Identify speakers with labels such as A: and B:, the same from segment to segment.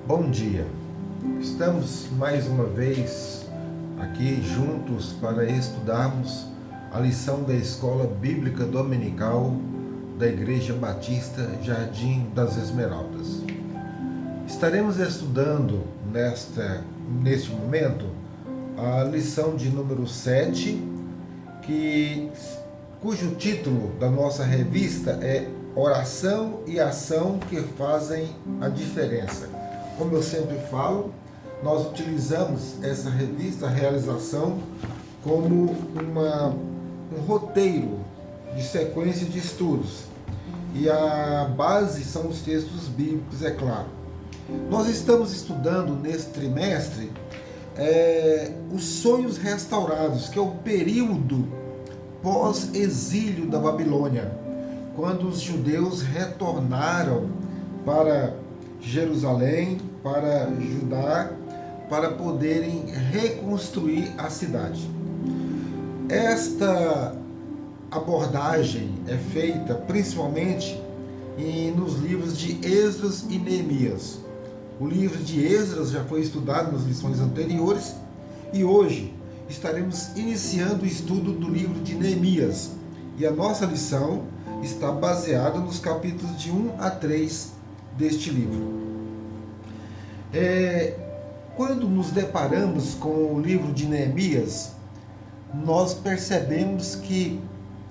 A: Bom dia, estamos mais uma vez aqui juntos para estudarmos a lição da Escola Bíblica Dominical da Igreja Batista Jardim das Esmeraldas. Estaremos estudando neste momento a lição de número 7, cujo título da nossa revista é Oração e Ação que Fazem a Diferença. Como eu sempre falo, nós utilizamos essa revista, a realização, como um roteiro de sequência de estudos. E a base são os textos bíblicos, é claro. Nós estamos estudando nesse trimestre os sonhos restaurados, que é o período pós-exílio da Babilônia, quando os judeus retornaram para Jerusalém, para Judá, para poderem reconstruir a cidade. Esta abordagem é feita principalmente nos livros de Esdras e Neemias. O livro de Esdras já foi estudado nas lições anteriores e hoje estaremos iniciando o estudo do livro de Neemias. E a nossa lição está baseada nos capítulos de 1 a 3 deste livro. Quando nos deparamos com o livro de Neemias, nós percebemos que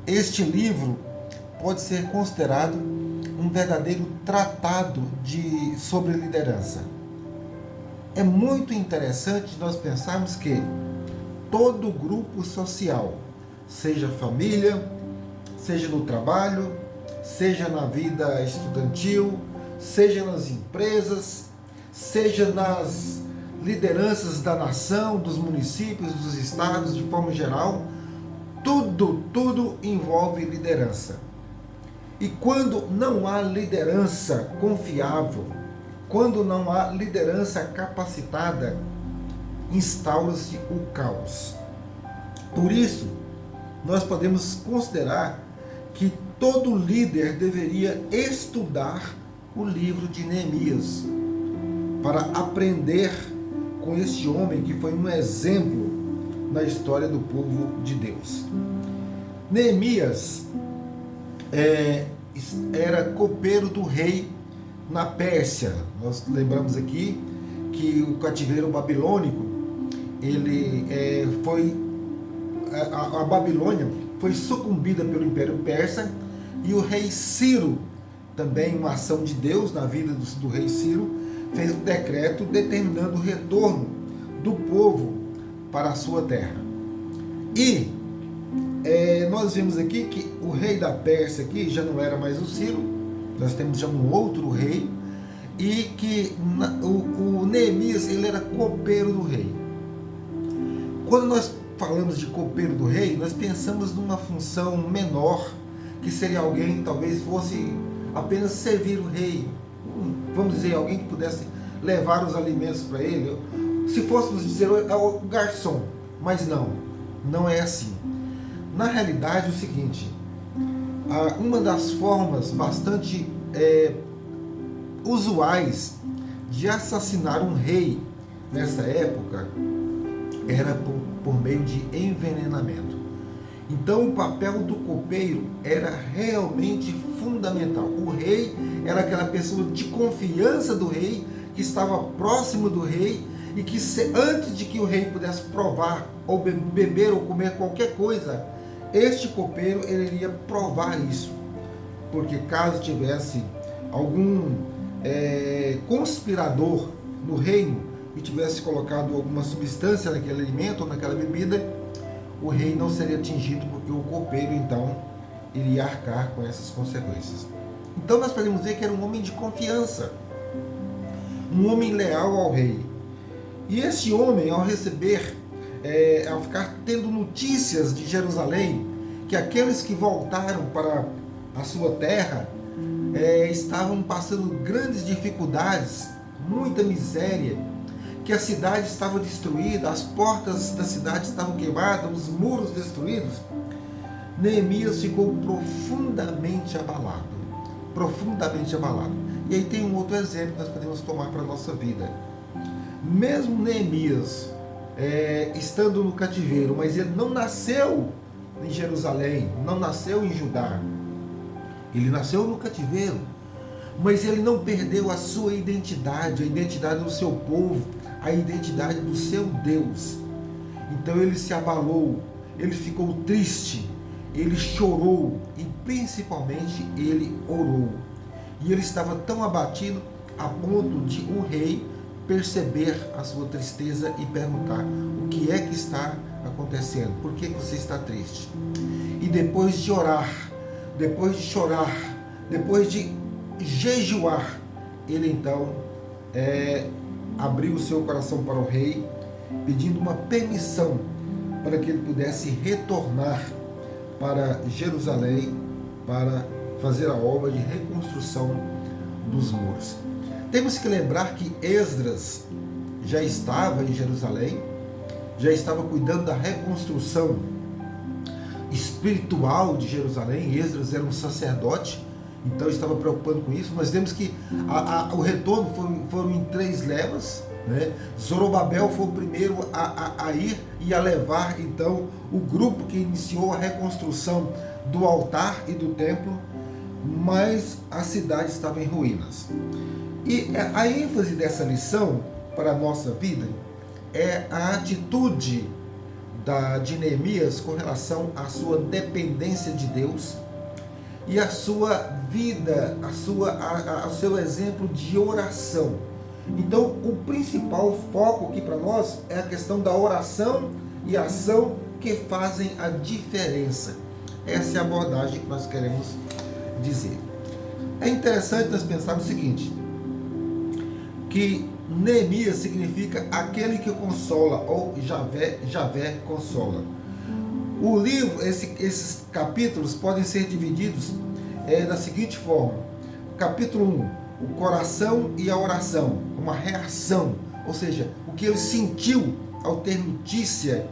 A: este livro pode ser considerado um verdadeiro tratado sobre liderança. É muito interessante nós pensarmos que todo grupo social, seja família, seja no trabalho, seja na vida estudantil, seja nas empresas, seja nas lideranças da nação, dos municípios, dos estados, de forma geral, tudo envolve liderança. E quando não há liderança confiável, quando não há liderança capacitada, instaura-se o caos. Por isso, nós podemos considerar que todo líder deveria estudar o livro de Neemias para aprender com este homem que foi um exemplo na história do povo de Deus. Neemias era copeiro do rei na Pérsia. Nós lembramos aqui que o cativeiro babilônico, a Babilônia foi sucumbida pelo Império Persa, e o rei Ciro, também uma ação de Deus na vida do rei Ciro, fez um decreto determinando o retorno do povo para a sua terra. E nós vimos aqui que o rei da Pérsia aqui já não era mais o Ciro, nós temos já um outro rei, e que o Neemias, ele era copeiro do rei. Quando nós falamos de copeiro do rei, nós pensamos numa função menor, que seria alguém que talvez fosse apenas servir o rei, vamos dizer, alguém que pudesse levar os alimentos para ele, se fôssemos dizer o garçom, mas não é assim. Na realidade, é o seguinte, uma das formas bastante usuais de assassinar um rei nessa época era por meio de envenenamento. Então o papel do copeiro era realmente fundamental. O rei era aquela pessoa de confiança do rei, que estava próximo do rei, e que antes de que o rei pudesse provar, ou beber, ou comer qualquer coisa, este copeiro ele iria provar isso. Porque caso tivesse algum conspirador no reino e tivesse colocado alguma substância naquele alimento ou naquela bebida, o rei não seria atingido, porque o copeiro então iria arcar com essas consequências. Então nós podemos dizer que era um homem de confiança, um homem leal ao rei. E esse homem, ao ficar tendo notícias de Jerusalém, que aqueles que voltaram para a sua terra estavam passando grandes dificuldades, muita miséria, que a cidade estava destruída, as portas da cidade estavam queimadas, os muros destruídos, Neemias ficou profundamente abalado. E aí tem um outro exemplo que nós podemos tomar para a nossa vida. Mesmo Neemias estando no cativeiro, mas ele não nasceu em Jerusalém, não nasceu em Judá. Ele nasceu no cativeiro, mas ele não perdeu a sua identidade, a identidade do seu povo, a identidade do seu Deus. Então ele se abalou, ele ficou triste, ele chorou e principalmente ele orou. E ele estava tão abatido a ponto de o rei perceber a sua tristeza e perguntar: o que é que está acontecendo? Por que você está triste? E depois de orar, depois de chorar, depois de jejuar, ele então abriu o seu coração para o rei, pedindo uma permissão para que ele pudesse retornar para Jerusalém para fazer a obra de reconstrução dos muros. Temos que lembrar que Esdras já estava em Jerusalém, já estava cuidando da reconstrução espiritual de Jerusalém. Esdras era um sacerdote, então estava preocupado com isso. Nós vemos que o retorno foram em 3 levas, né? Zorobabel foi o primeiro a ir e a levar então o grupo que iniciou a reconstrução do altar e do templo, mas a cidade estava em ruínas. E a ênfase dessa lição para a nossa vida é a atitude de Neemias com relação à sua dependência de Deus e a sua vida, ao seu exemplo de oração. Então, o principal foco aqui para nós é a questão da oração e ação que fazem a diferença. Essa é a abordagem que nós queremos dizer. É interessante nós pensarmos o seguinte, que Neemias significa aquele que consola, ou Javé consola. O livro, esses capítulos podem ser divididos da seguinte forma: capítulo 1, o coração e a oração, uma reação, ou seja, o que ele sentiu ao ter notícia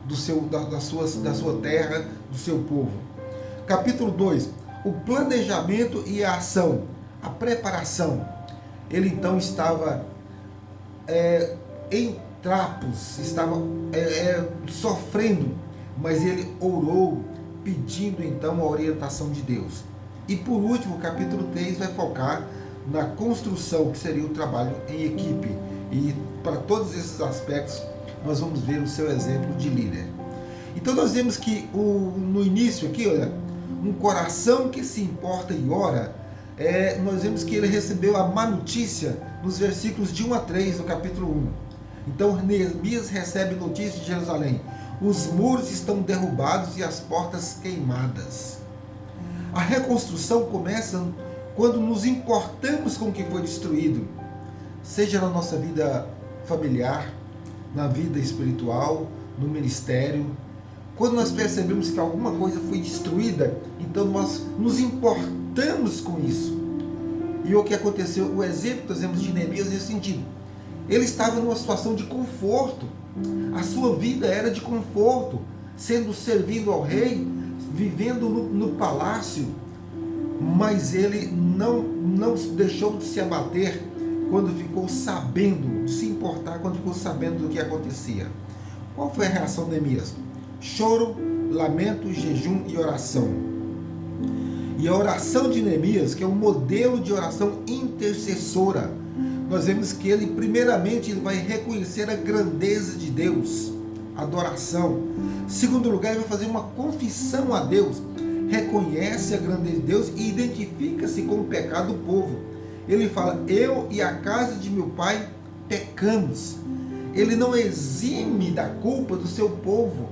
A: da sua terra, do seu povo. Capítulo 2, o planejamento e a ação, a preparação. Ele então estava em trapos, estava sofrendo, mas ele orou, pedindo então a orientação de Deus. E por último, o capítulo 3 vai focar na construção, que seria o trabalho em equipe. E para todos esses aspectos, nós vamos ver o seu exemplo de líder. Então nós vemos que no início aqui, olha, um coração que se importa e ora, nós vemos que ele recebeu a má notícia nos versículos de 1 a 3 do capítulo 1. Então Neemias recebe notícia de Jerusalém: os muros estão derrubados e as portas queimadas. A reconstrução começa quando nos importamos com o que foi destruído, seja na nossa vida familiar, na vida espiritual, no ministério. Quando nós percebemos que alguma coisa foi destruída, então nós nos importamos com isso. E o que aconteceu, o exemplo que nós vemos de Neemias nesse sentido. Ele estava numa situação de conforto, a sua vida era de conforto, servindo ao rei, vivendo no palácio, mas ele não deixou de se abater quando ficou sabendo, se importar quando ficou sabendo do que acontecia. Qual foi a reação de Neemias? Choro, lamento, jejum e oração. E a oração de Neemias, que é um modelo de oração intercessora, nós vemos que ele primeiramente ele vai reconhecer a grandeza de Deus, adoração. Em segundo lugar, ele vai fazer uma confissão a Deus, reconhece a grandeza de Deus e identifica-se com o pecado do povo. Ele fala: eu e a casa de meu pai pecamos. Ele não exime da culpa do seu povo.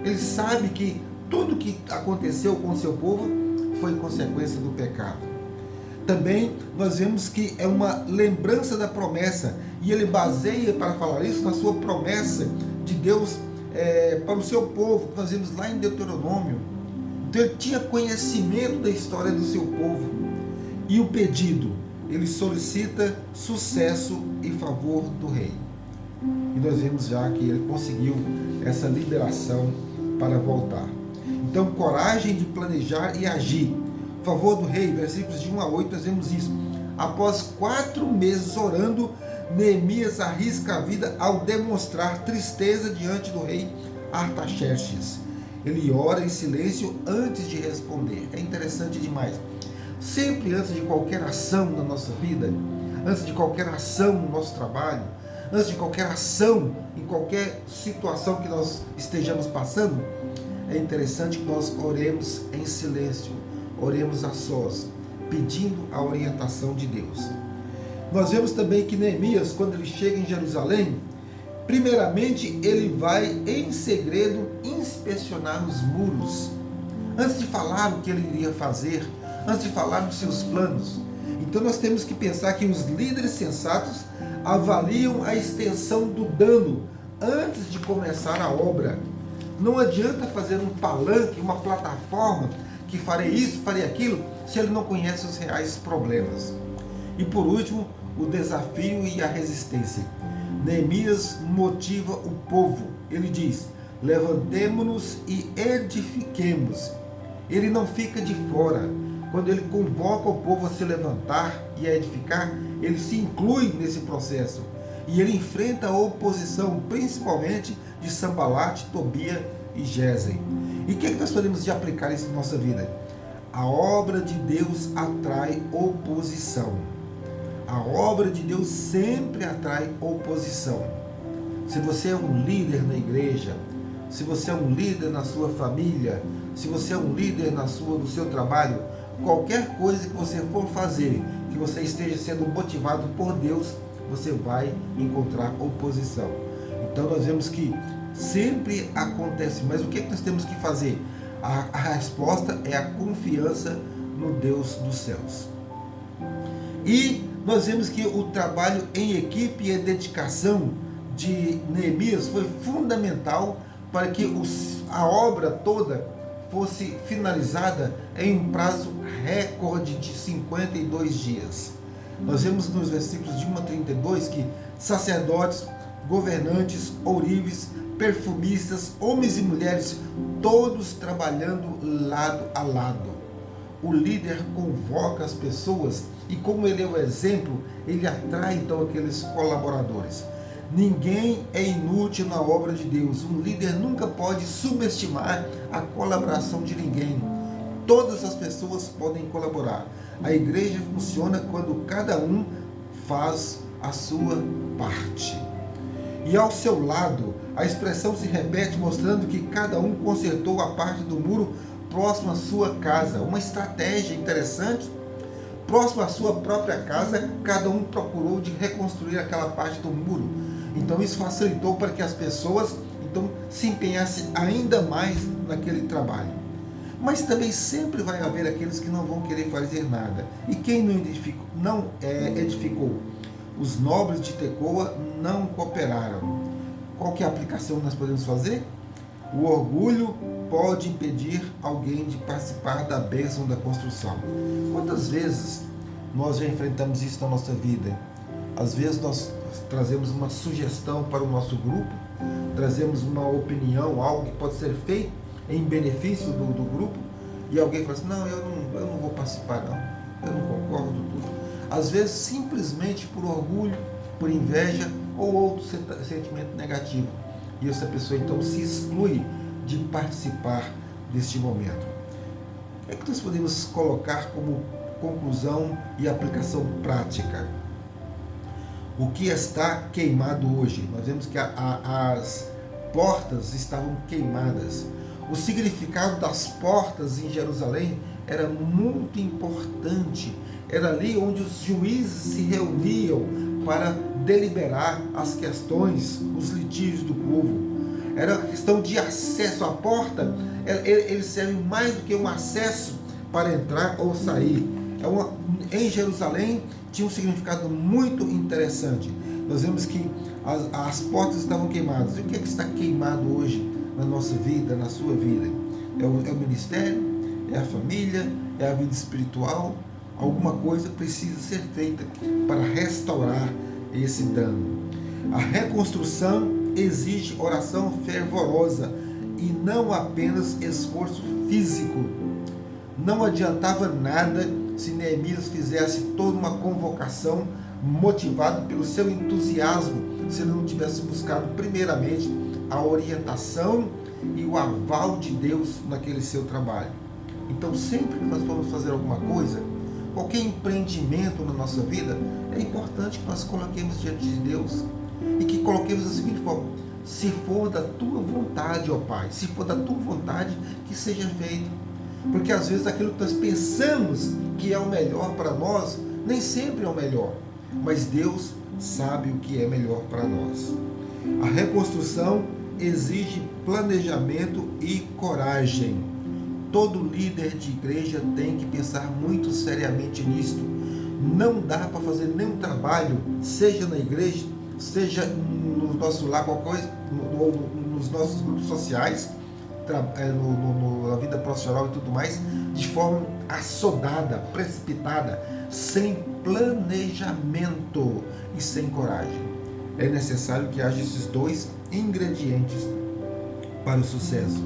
A: Ele sabe que tudo que aconteceu com o seu povo foi consequência do pecado. Também nós vemos que é uma lembrança da promessa, e ele baseia para falar isso na sua promessa de Deus para o seu povo, que nós vemos lá em Deuteronômio. Então ele tinha conhecimento da história do seu povo. E o pedido, ele solicita sucesso em favor do rei. E nós vemos já que ele conseguiu essa liberação para voltar. Então, coragem de planejar e agir. Favor do rei, versículos de 1 a 8, nós vemos isso. Após 4 meses orando, Neemias arrisca a vida ao demonstrar tristeza diante do rei Artaxerxes. Ele ora em silêncio antes de responder. É interessante demais. Sempre antes de qualquer ação na nossa vida, antes de qualquer ação no nosso trabalho, antes de qualquer ação em qualquer situação que nós estejamos passando, é interessante que nós oremos em silêncio, oremos a sós, pedindo a orientação de Deus. Nós vemos também que Neemias, quando ele chega em Jerusalém, primeiramente ele vai em segredo inspecionar os muros, antes de falar o que ele iria fazer, antes de falar dos seus planos. Então nós temos que pensar que os líderes sensatos avaliam a extensão do dano antes de começar a obra. Não adianta fazer um palanque, uma plataforma que farei isso, farei aquilo, se ele não conhece os reais problemas. E por último, o desafio e a resistência. Neemias motiva o povo. Ele diz: levantemo-nos e edifiquemos. Ele não fica de fora. Quando ele convoca o povo a se levantar e a edificar, ele se inclui nesse processo. E ele enfrenta a oposição, principalmente de Sanbalate, Tobia e Gesem. E o que nós podemos aplicar isso na nossa vida? A obra de Deus atrai oposição. A obra de Deus sempre atrai oposição. Se você é um líder na igreja, se você é um líder na sua família, se você é um líder no seu trabalho, qualquer coisa que você for fazer, que você esteja sendo motivado por Deus, você vai encontrar oposição. Então nós vemos que sempre acontece, mas o que nós temos que fazer? A resposta é a confiança no Deus dos céus. E nós vemos que o trabalho em equipe e a dedicação de Neemias foi fundamental para que a obra toda fosse finalizada em um prazo recorde de 52 dias. Nós vemos nos versículos de 1 a 32 que sacerdotes, governantes, ourives, perfumistas, homens e mulheres, todos trabalhando lado a lado. O líder convoca as pessoas e, como ele é o exemplo, ele atrai então aqueles colaboradores. Ninguém é inútil na obra de Deus. Um líder nunca pode subestimar a colaboração de ninguém. Todas as pessoas podem colaborar. A igreja funciona quando cada um faz a sua parte. E ao seu lado, a expressão se repete mostrando que cada um consertou a parte do muro próximo à sua casa. Uma estratégia interessante. Próximo à sua própria casa, cada um procurou de reconstruir aquela parte do muro. Então isso facilitou para que as pessoas se empenhassem ainda mais naquele trabalho. Mas também sempre vai haver aqueles que não vão querer fazer nada. E quem não edificou? Os nobres de Tecoa não cooperaram. Qual que é a aplicação que nós podemos fazer? O orgulho pode impedir alguém de participar da bênção da construção. Quantas vezes nós já enfrentamos isso na nossa vida? Às vezes nós trazemos uma sugestão para o nosso grupo, trazemos uma opinião, algo que pode ser feito em benefício do grupo, e alguém fala assim: não, eu não vou participar, não, eu não concordo com tudo. Às vezes simplesmente por orgulho, por inveja ou outro sentimento negativo. E essa pessoa então se exclui de participar deste momento. O que nós podemos colocar como conclusão e aplicação prática? O que está queimado hoje? Nós vemos que as portas estavam queimadas. O significado das portas em Jerusalém era muito importante. Era ali onde os juízes se reuniam para deliberar as questões, os litígios do povo. Era uma questão de acesso à porta. Ele serve mais do que um acesso para entrar ou sair. Em Jerusalém tinha um significado muito interessante. Nós vemos que as portas estavam queimadas. E o que é que está queimado hoje na nossa vida, na sua vida? É o ministério? É a família? É a vida espiritual? Alguma coisa precisa ser feita para restaurar esse dano. A reconstrução exige oração fervorosa e não apenas esforço físico. Não adiantava nada se Neemias fizesse toda uma convocação motivado pelo seu entusiasmo, se ele não tivesse buscado primeiramente a orientação e o aval de Deus naquele seu trabalho. Então, sempre que nós formos fazer alguma coisa, qualquer empreendimento na nossa vida, é importante que nós coloquemos diante de Deus e que coloquemos da seguinte forma: se for da tua vontade, ó Pai, se for da tua vontade, que seja feito. Porque às vezes aquilo que nós pensamos que é o melhor para nós, nem sempre é o melhor, mas Deus sabe o que é melhor para nós. A reconstrução exige planejamento e coragem. Todo líder de igreja tem que pensar muito seriamente nisto. Não dá para fazer nenhum trabalho, seja na igreja, seja no nosso lar, nos nossos grupos sociais, na vida profissional e tudo mais, de forma assodada, precipitada, sem planejamento e sem coragem. É necessário que haja esses dois ingredientes para o sucesso.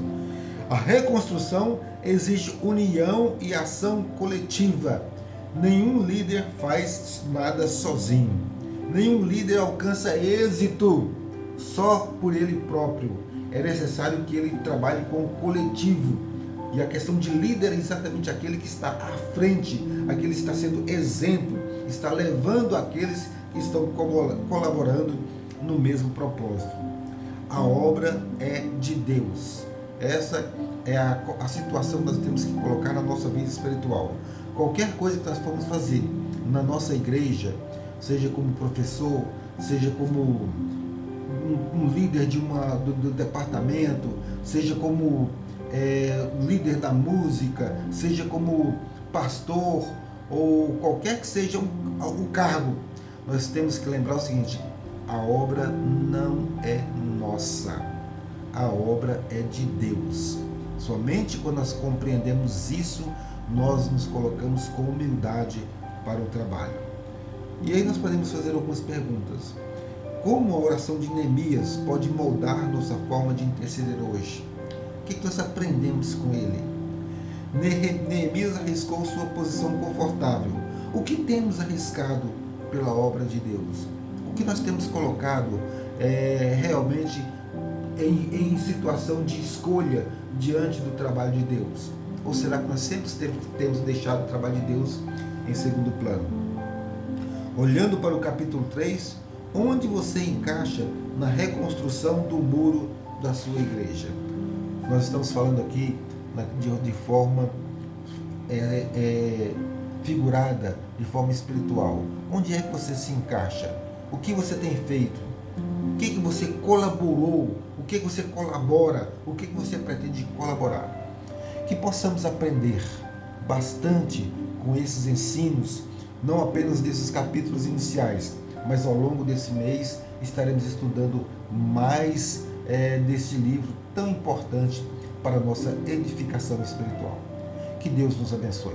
A: A reconstrução exige união e ação coletiva. Nenhum líder faz nada sozinho. Nenhum líder alcança êxito só por ele próprio. É necessário que ele trabalhe com o coletivo. E a questão de líder é exatamente aquele que está à frente, aquele que está sendo exemplo, está levando aqueles que estão colaborando no mesmo propósito. A obra é de Deus. Essa é a situação que nós temos que colocar na nossa vida espiritual. Qualquer coisa que nós formos fazer na nossa igreja, seja como professor, seja como um líder do departamento, seja como líder da música, seja como pastor, ou qualquer que seja o cargo, nós temos que lembrar o seguinte: a obra não é nossa, a obra é de Deus. Somente quando nós compreendemos isso, nós nos colocamos com humildade para o trabalho. E aí nós podemos fazer algumas perguntas. Como a oração de Neemias pode moldar nossa forma de interceder hoje? O que nós aprendemos com ele? Neemias arriscou sua posição confortável. O que temos arriscado pela obra de Deus? O que nós temos colocado realmente em situação de escolha diante do trabalho de Deus? Ou será que nós sempre temos deixado o trabalho de Deus em segundo plano? Olhando para o capítulo 3, onde você encaixa na reconstrução do muro da sua igreja? Nós estamos falando aqui de forma figurada, de forma espiritual. Onde é que você se encaixa? O que você tem feito? O que você colaborou? O que você colabora? O que você pretende colaborar? Que possamos aprender bastante com esses ensinos, não apenas desses capítulos iniciais, mas ao longo desse mês estaremos estudando mais desse livro tão importante para a nossa edificação espiritual. Que Deus nos abençoe.